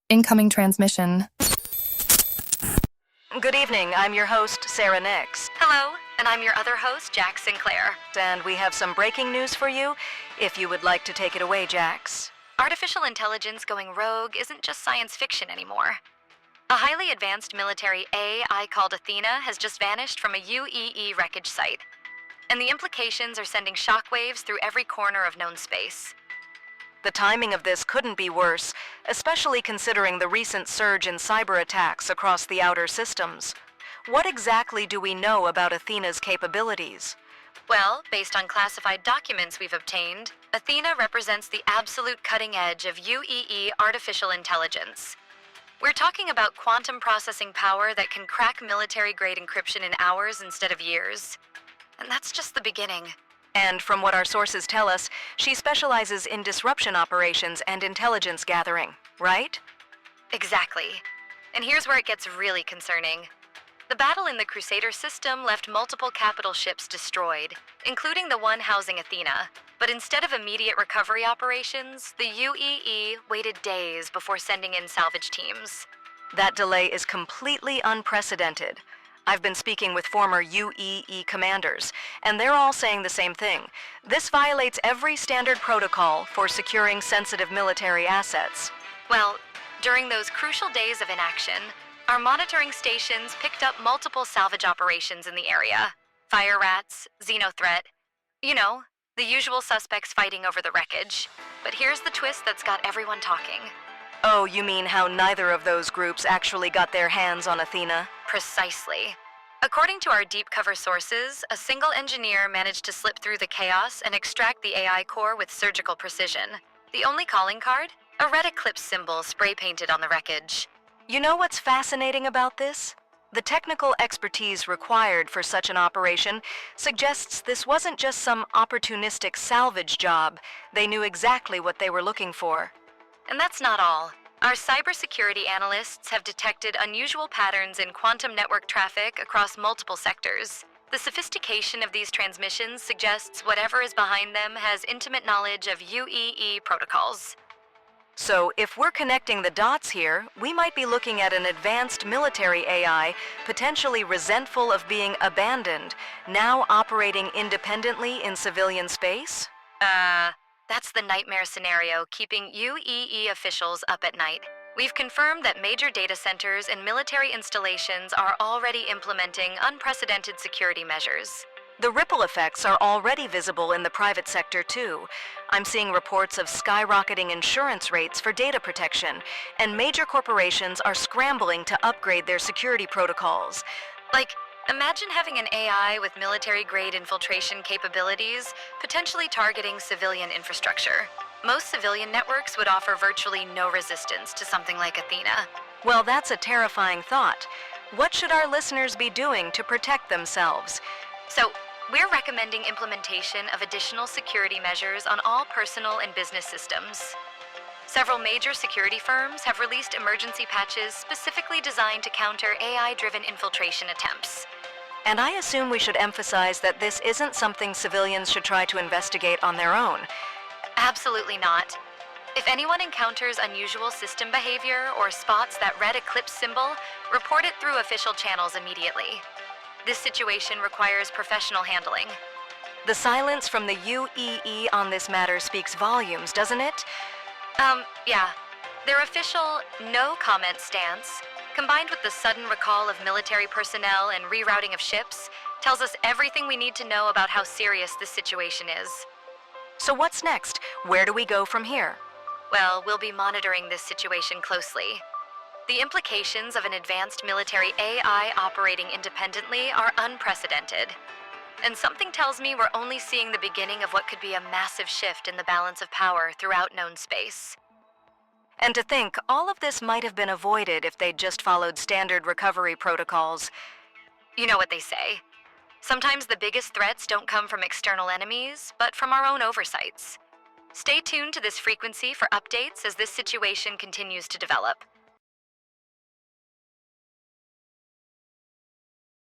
Incoming transmission. Good evening, I'm your host, Sarah Nix. Hello, and I'm your other host, Jax Sinclair. And we have some breaking news for you, if you would like to take it away, Jax. Artificial intelligence going rogue isn't just science fiction anymore. A highly advanced military AI called Athena has just vanished from a UEE wreckage site. And the implications are sending shockwaves through every corner of known space. The timing of this couldn't be worse, especially considering the recent surge in cyber attacks across the outer systems. What exactly do we know about Athena's capabilities? Well, based on classified documents we've obtained, Athena represents the absolute cutting edge of UEE artificial intelligence. We're talking about quantum processing power that can crack military-grade encryption in hours instead of years. And that's just the beginning. And from what our sources tell us, she specializes in disruption operations and intelligence gathering, right? Exactly. And here's where it gets really concerning. The battle in the Crusader system left multiple capital ships destroyed, including the one housing Athena. But instead of immediate recovery operations, the UEE waited days before sending in salvage teams. That delay is completely unprecedented. I've been speaking with former UEE commanders, and they're all saying the same thing. This violates every standard protocol for securing sensitive military assets. Well, during those crucial days of inaction, our monitoring stations picked up multiple salvage operations in the area. Fire rats, xenothreat, you know, the usual suspects fighting over the wreckage. But here's the twist that's got everyone talking. Oh, you mean how neither of those groups actually got their hands on Athena? Precisely. According to our deep cover sources, a single engineer managed to slip through the chaos and extract the AI core with surgical precision. The only calling card? A red eclipse symbol spray-painted on the wreckage. You know what's fascinating about this? The technical expertise required for such an operation suggests this wasn't just some opportunistic salvage job. They knew exactly what they were looking for. And that's not all. Our cybersecurity analysts have detected unusual patterns in quantum network traffic across multiple sectors. The sophistication of these transmissions suggests whatever is behind them has intimate knowledge of UEE protocols. So, if we're connecting the dots here, we might be looking at an advanced military AI, potentially resentful of being abandoned, now operating independently in civilian space? That's the nightmare scenario keeping UEE officials up at night. We've confirmed that major data centers and military installations are already implementing unprecedented security measures. The ripple effects are already visible in the private sector, too. I'm seeing reports of skyrocketing insurance rates for data protection, and major corporations are scrambling to upgrade their security protocols. Imagine having an AI with military-grade infiltration capabilities, potentially targeting civilian infrastructure. Most civilian networks would offer virtually no resistance to something like Athena. Well, that's a terrifying thought. What should our listeners be doing to protect themselves? So, we're recommending implementation of additional security measures on all personal and business systems. Several major security firms have released emergency patches specifically designed to counter AI-driven infiltration attempts. And I assume we should emphasize that this isn't something civilians should try to investigate on their own. Absolutely not. If anyone encounters unusual system behavior or spots that red eclipse symbol, report it through official channels immediately. This situation requires professional handling. The silence from the UEE on this matter speaks volumes, doesn't it? Yeah. Their official no-comment stance, combined with the sudden recall of military personnel and rerouting of ships, tells us everything we need to know about how serious this situation is. So what's next? Where do we go from here? Well, we'll be monitoring this situation closely. The implications of an advanced military AI operating independently are unprecedented. And something tells me we're only seeing the beginning of what could be a massive shift in the balance of power throughout known space. And to think, all of this might have been avoided if they'd just followed standard recovery protocols. You know what they say. Sometimes the biggest threats don't come from external enemies, but from our own oversights. Stay tuned to this frequency for updates as this situation continues to develop.